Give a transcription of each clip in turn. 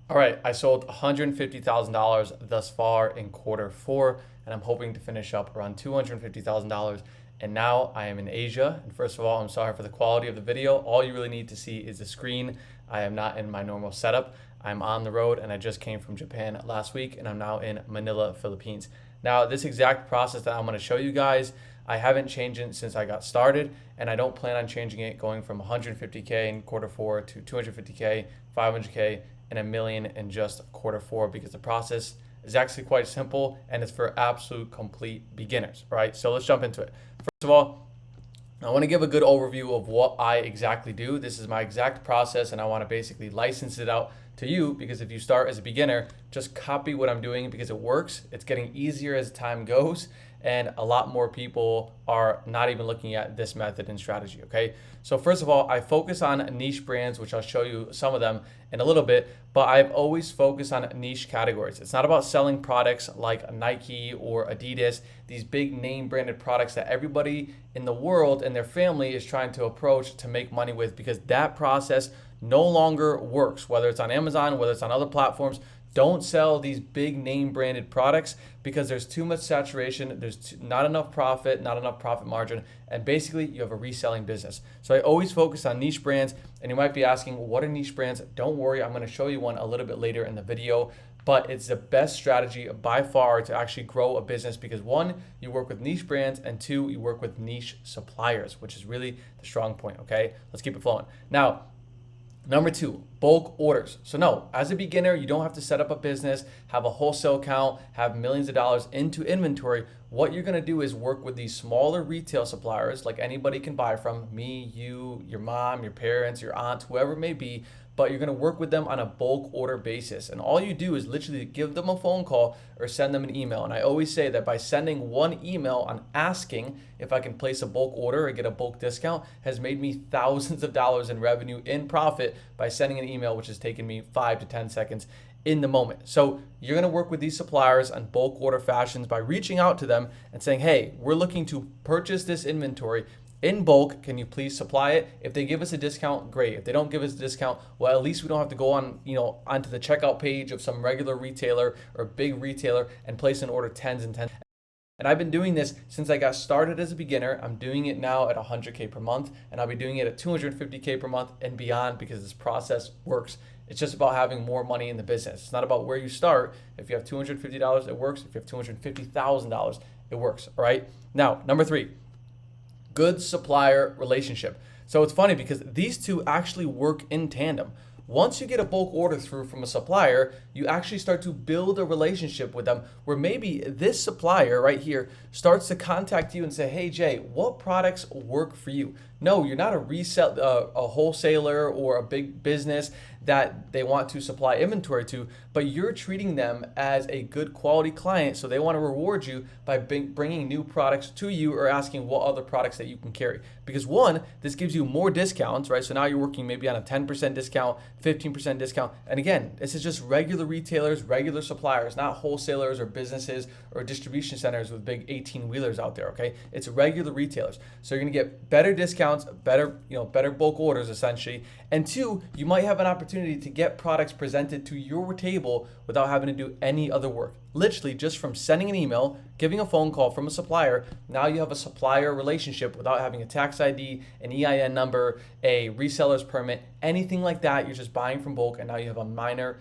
All right, I sold $150,000 thus far in quarter four, and I'm hoping to finish up around $250,000. And now I am in Asia. And first of all, I'm sorry for the quality of the video. All you really need to see is the screen. I am not in my normal setup. I'm on the road, and I just came from Japan last week, and I'm now in Manila, Philippines. Now, this exact process that I'm going to show you guys, I haven't changed it since I got started, and I don't plan on changing it going from 150K in quarter four to 250K, 500K, and a million in just quarter four, because the process is actually quite simple and it's for absolute complete beginners, right? So let's jump into it. First of all, I want to give a good overview of what I exactly do. This is my exact process, and I want to basically license it out to you, because if you start as a beginner, just copy what I'm doing because it works. It's getting easier as time goes, and a lot more people are not even looking at this method and strategy, okay? So first of all, I focus on niche brands, which I'll show you some of them in a little bit, but I've always focused on niche categories. It's not about selling products like Nike or Adidas, these big name branded products that everybody in the world and their family is trying to approach to make money with, because that process no longer works, whether it's on Amazon, whether it's on other platforms. Don't sell these big name branded products because there's too much saturation, not enough profit margin, and basically you have a reselling business. So I always focus on niche brands, and you might be asking, what are niche brands? Don't worry, I'm gonna show you one a little bit later in the video, but it's the best strategy by far to actually grow a business, because one, you work with niche brands, and two, you work with niche suppliers, which is really the strong point, okay? Let's keep it flowing. Now, number two, bulk orders. So no, as a beginner, you don't have to set up a business, have a wholesale account, have millions of dollars into inventory. What you're gonna do is work with these smaller retail suppliers, like anybody can buy from, me, you, your mom, your parents, your aunt, whoever it may be, but you're gonna work with them on a bulk order basis. And all you do is literally give them a phone call or send them an email. And I always say that by sending one email on asking if I can place a bulk order or get a bulk discount has made me thousands of dollars in revenue, in profit, by sending an email, which has taken me 5 to 10 seconds in the moment. So you're gonna work with these suppliers on bulk order fashions by reaching out to them and saying, hey, we're looking to purchase this inventory in bulk, can you please supply it? If they give us a discount, great. If they don't give us a discount, well, at least we don't have to go on, onto the checkout page of some regular retailer or big retailer and place an order tens and tens. And I've been doing this since I got started as a beginner. I'm doing it now at 100K per month, and I'll be doing it at 250K per month and beyond, because this process works. It's just about having more money in the business. It's not about where you start. If you have $250, it works. If you have $250,000, it works, all right? Now, number three, good supplier relationship. So it's funny because these two actually work in tandem. Once you get a bulk order through from a supplier, you actually start to build a relationship with them, where maybe this supplier right here starts to contact you and say, hey Jay, what products work for you? No, you're not a wholesaler or a big business that they want to supply inventory to, but you're treating them as a good quality client, so they want to reward you by bringing new products to you or asking what other products that you can carry. Because one, this gives you more discounts, right? So now you're working maybe on a 10% discount, 15% discount. And again, this is just regular retailers, regular suppliers, not wholesalers or businesses or distribution centers with big 18-wheelers out there, okay? It's regular retailers. So you're gonna get better discounts, better bulk orders essentially. And two, you might have an opportunity to get products presented to your table without having to do any other work. Literally just from sending an email, giving a phone call from a supplier, now you have a supplier relationship without having a tax ID, an EIN number, a reseller's permit, anything like that. You're just buying from bulk, and now you have a minor,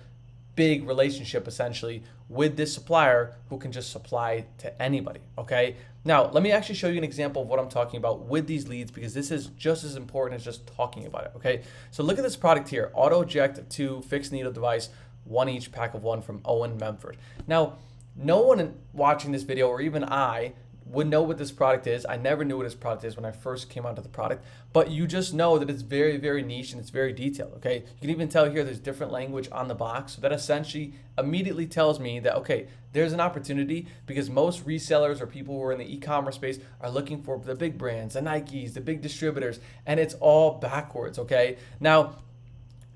big relationship essentially with this supplier who can just supply to anybody, okay? Now, let me actually show you an example of what I'm talking about with these leads, because this is just as important as just talking about it, okay? So look at this product here, Auto Eject 2 fixed needle device, one each, pack of one, from Owen Memford. Now, no one watching this video, or even I, would know what this product is. I never knew what this product is when I first came onto the product, but you just know that it's very, very niche and it's very detailed, okay? You can even tell here there's different language on the box, so that essentially immediately tells me that, okay, there's an opportunity, because most resellers or people who are in the e-commerce space are looking for the big brands, the Nikes, the big distributors, and it's all backwards, okay? Now,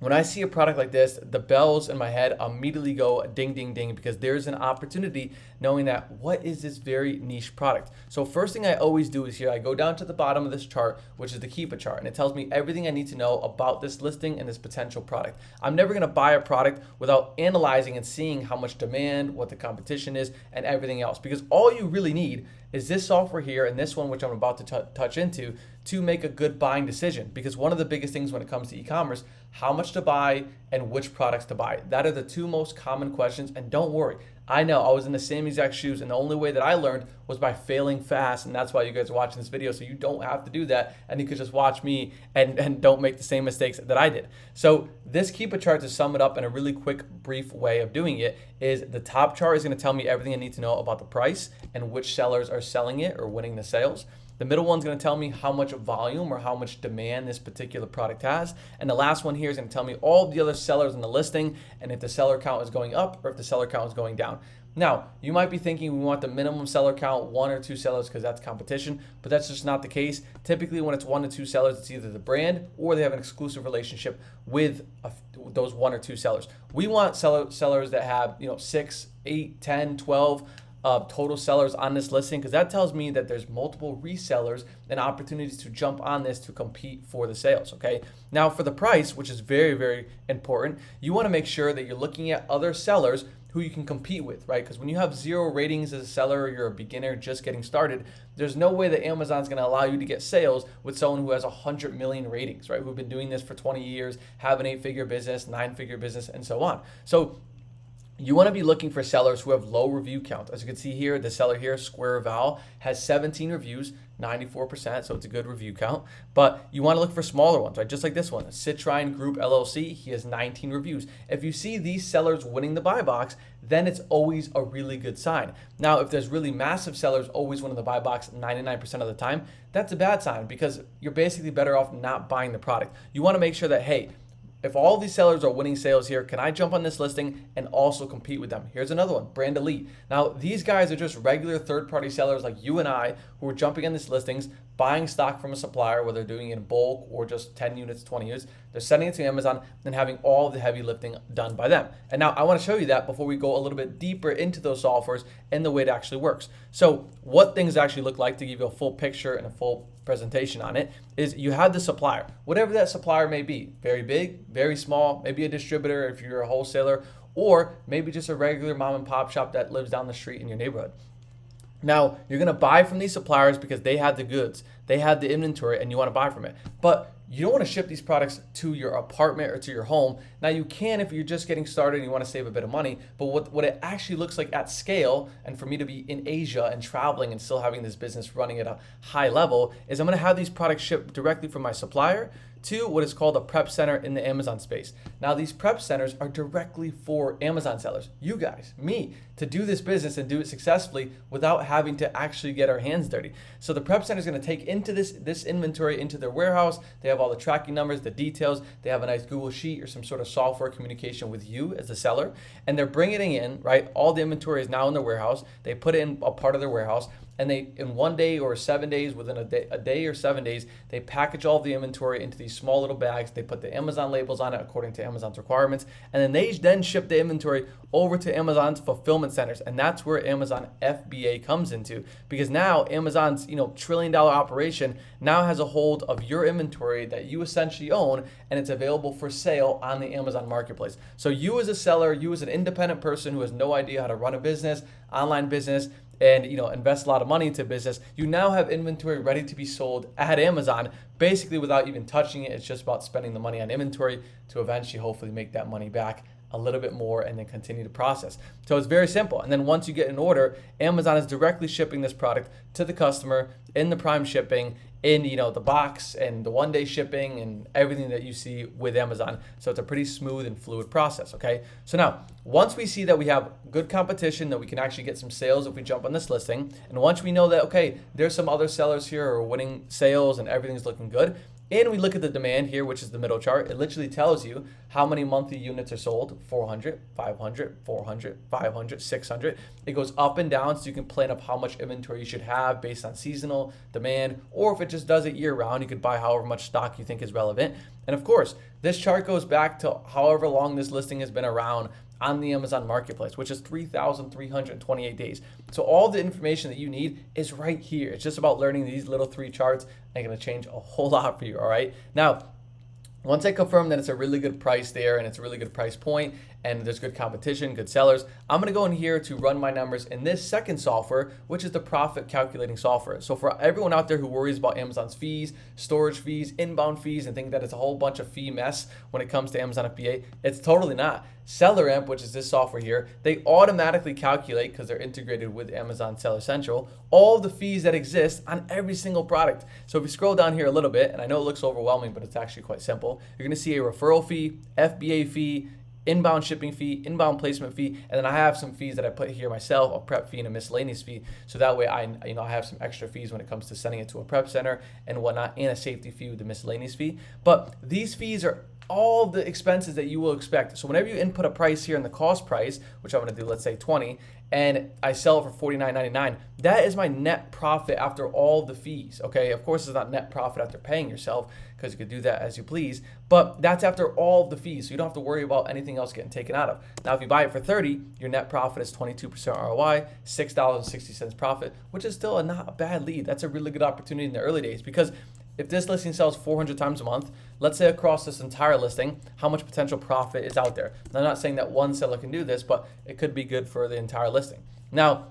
When I see a product like this, the bells in my head immediately go ding, ding, ding, because there's an opportunity knowing that what is this very niche product. So first thing I always do is here, I go down to the bottom of this chart, which is the Keep It chart, and it tells me everything I need to know about this listing and this potential product. I'm never gonna buy a product without analyzing and seeing how much demand, what the competition is, and everything else, because all you really need is this software here and this one, which I'm about to touch into, to make a good buying decision. Because one of the biggest things when it comes to e-commerce, how much to buy and which products to buy. That are the two most common questions. And don't worry, I know I was in the same exact shoes, and the only way that I learned was by failing fast, and that's why you guys are watching this video, so you don't have to do that, and you could just watch me and don't make the same mistakes that I did. So this Keep It chart, to sum it up in a really quick, brief way of doing it, is the top chart is going to tell me everything I need to know about the price and which sellers are selling it or winning the sales. The middle one's going to tell me how much volume or how much demand this particular product has. And the last one here is going to tell me all the other sellers in the listing and if the seller count is going up or if the seller count is going down. Now, you might be thinking we want the minimum seller count, 1 or 2 sellers, because that's competition, but that's just not the case. Typically, when it's 1 to 2 sellers, it's either the brand or they have an exclusive relationship with those 1 or 2 sellers. We want sellers that have 6, 8, 10, 12 total sellers on this listing, because that tells me that there's multiple resellers and opportunities to jump on this to compete for the sales. Okay. Now for the price, which is very, very important, you want to make sure that you're looking at other sellers who you can compete with, right? Because when you have 0 ratings as a seller, or you're a beginner just getting started, there's no way that Amazon's going to allow you to get sales with someone who has 100 million ratings, right? Who've been doing this for 20 years, have an 8-figure business, 9-figure business, and so on. So you want to be looking for sellers who have low review count. As you can see here, the seller here, Square Val, has 17 reviews, 94%, so it's a good review count. But you want to look for smaller ones, right? Just like this one, Citrine Group LLC, he has 19 reviews. If you see these sellers winning the buy box, then it's always a really good sign. Now, if there's really massive sellers always winning the buy box 99% of the time, that's a bad sign, because you're basically better off not buying the product. You want to make sure that, hey, if all these sellers are winning sales here, can I jump on this listing and also compete with them? Here's another one, Brand Elite. Now, these guys are just regular third-party sellers like you and I who are jumping on these listings, buying stock from a supplier, whether they're doing it in bulk or just 10 units, 20 units. They're sending it to Amazon and having all of the heavy lifting done by them. And now I want to show you that before we go a little bit deeper into those softwares and the way it actually works. So what things actually look like, to give you a full picture and a full presentation on it, is you have the supplier, whatever that supplier may be, very big, very small, maybe a distributor if you're a wholesaler, or maybe just a regular mom and pop shop that lives down the street in your neighborhood. Now, you're going to buy from these suppliers because they have the goods, they have the inventory, and you want to buy from it. But you don't want to ship these products to your apartment or to your home. Now, you can if you're just getting started and you want to save a bit of money, but what it actually looks like at scale, and for me to be in Asia and traveling and still having this business running at a high level, is I'm going to have these products shipped directly from my supplier to what is called a prep center in the Amazon space. Now, these prep centers are directly for Amazon sellers, you guys, me, to do this business and do it successfully without having to actually get our hands dirty. So the prep center is going to take into this inventory into their warehouse. They have all the tracking numbers, the details. They have a nice Google Sheet or some sort of software communication with you as the seller, and they're bringing it in, right? All the inventory is now in their warehouse. They put it in a part of their warehouse, and they, in 1 day or 7 days, within a day or 7 days, they package all the inventory into these small little bags. They put the Amazon labels on it according to Amazon's requirements, and then they then ship the inventory over to Amazon's fulfillment centers, and that's where Amazon FBA comes into, because now Amazon's trillion-dollar operation now has a hold of your inventory that you essentially own, and it's available for sale on the Amazon marketplace. So you as a seller, you as an independent person who has no idea how to run a business, online business, and invest a lot of money into business, you now have inventory ready to be sold at Amazon, basically without even touching it. It's just about spending the money on inventory to eventually hopefully make that money back a little bit more and then continue to process. So it's very simple. And then once you get an order, Amazon is directly shipping this product to the customer in the prime shipping, in the box and the 1-day shipping and everything that you see with Amazon. So it's a pretty smooth and fluid process, okay? So now, once we see that we have good competition, that we can actually get some sales if we jump on this listing, and once we know that, okay, there's some other sellers here who are winning sales and everything's looking good, And we look at the demand here, which is the middle chart. It literally tells you how many monthly units are sold: 400, 500, 400, 500, 600. It goes up and down, so you can plan up how much inventory you should have based on seasonal demand, or if it just does it year round, you could buy however much stock you think is relevant. And of course, this chart goes back to however long this listing has been around on the Amazon marketplace, which is 3,328 days. So all the information that you need is right here. It's just about learning these little 3 charts, and going to change a whole lot for you. All right. Now, once I confirm that it's a really good price there and it's a really good price point and there's good competition, good sellers, I'm gonna go in here to run my numbers in this second software, which is the profit calculating software. So for everyone out there who worries about Amazon's fees, storage fees, inbound fees, and think that it's a whole bunch of fee mess when it comes to Amazon FBA, it's totally not. SellerAmp, which is this software here, they automatically calculate, because they're integrated with Amazon Seller Central, all the fees that exist on every single product. So if you scroll down here a little bit, and I know it looks overwhelming, but it's actually quite simple, you're gonna see a referral fee, FBA fee, inbound shipping fee, inbound placement fee, and then I have some fees that I put here myself, a prep fee and a miscellaneous fee. So that way I have some extra fees when it comes to sending it to a prep center and whatnot, and a safety fee with the miscellaneous fee. But these fees are all the expenses that you will expect. So whenever you input a price here in the cost price, which I'm gonna do, let's say 20, and I sell it for $49.99, that is my net profit after all the fees, okay? Of course, it's not net profit after paying yourself, because you could do that as you please, but that's after all the fees, so you don't have to worry about anything else getting taken out of. Now, if you buy it for 30, your net profit is 22% ROI, $6.60 profit, which is still not a bad lead. That's a really good opportunity in the early days, because if this listing sells 400 times a month, let's say across this entire listing, how much potential profit is out there? And I'm not saying that one seller can do this, but it could be good for the entire listing. Now,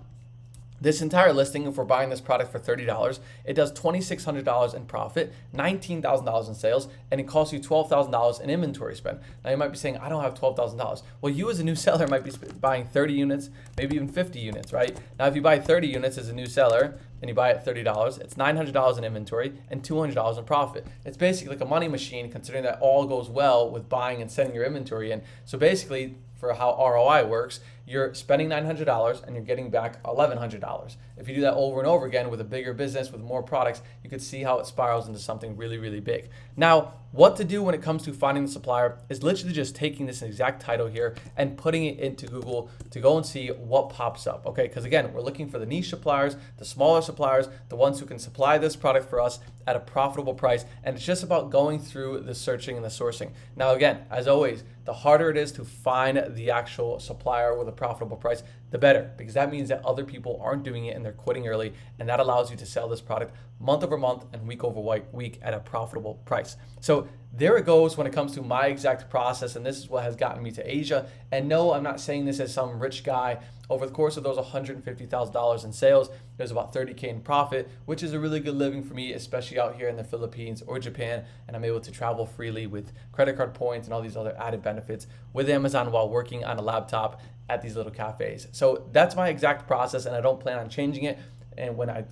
this entire listing, if we're buying this product for $30, it does $2,600 in profit, $19,000 in sales, and it costs you $12,000 in inventory spend. Now you might be saying, I don't have $12,000. Well, you as a new seller might be buying 30 units, maybe even 50 units, right? Now, if you buy 30 units as a new seller and you buy it at $30, it's $900 in inventory and $200 in profit. It's basically like a money machine, considering that all goes well with buying and sending your inventory in. So basically, for how ROI works, you're spending $900 and you're getting back $1,100. If you do that over and over again with a bigger business, with more products, you could see how it spirals into something really, really big. Now, what to do when it comes to finding the supplier is literally just taking this exact title here and putting it into Google to go and see what pops up, okay? Because again, we're looking for the niche suppliers, the smaller suppliers, the ones who can supply this product for us at a profitable price, and it's just about going through the searching and the sourcing. Now again, as always, the harder it is to find the actual supplier with a profitable price, the better, because that means that other people aren't doing it and they're quitting early, and that allows you to sell this product month over month and week over week at a profitable price. So there it goes when it comes to my exact process, and this is what has gotten me to Asia. And no, I'm not saying this as some rich guy. Over the course of those $150,000 in sales, there's about $30K in profit, which is a really good living for me, especially out here in the Philippines or Japan, and I'm able to travel freely with credit card points and all these other added benefits with Amazon while working on a laptop at these little cafes. So that's my exact process, and I don't plan on changing it. And when I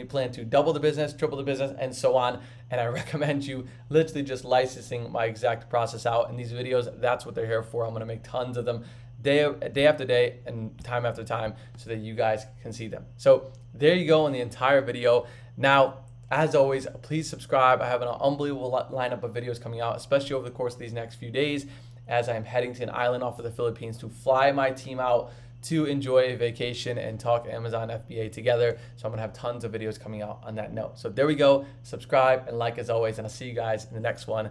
plan to double the business, triple the business, and so on, and I recommend you literally just licensing my exact process out in these videos. That's what they're here for. I'm gonna make tons of them day after day and time after time so that you guys can see them. So there you go in the entire video. Now, as always, please subscribe. I have an unbelievable lineup of videos coming out, especially over the course of these next few days, as I'm heading to an island off of the Philippines to fly my team out to enjoy a vacation and talk Amazon FBA together. So I'm gonna have tons of videos coming out on that note. So there we go. Subscribe and like as always, and I'll see you guys in the next one.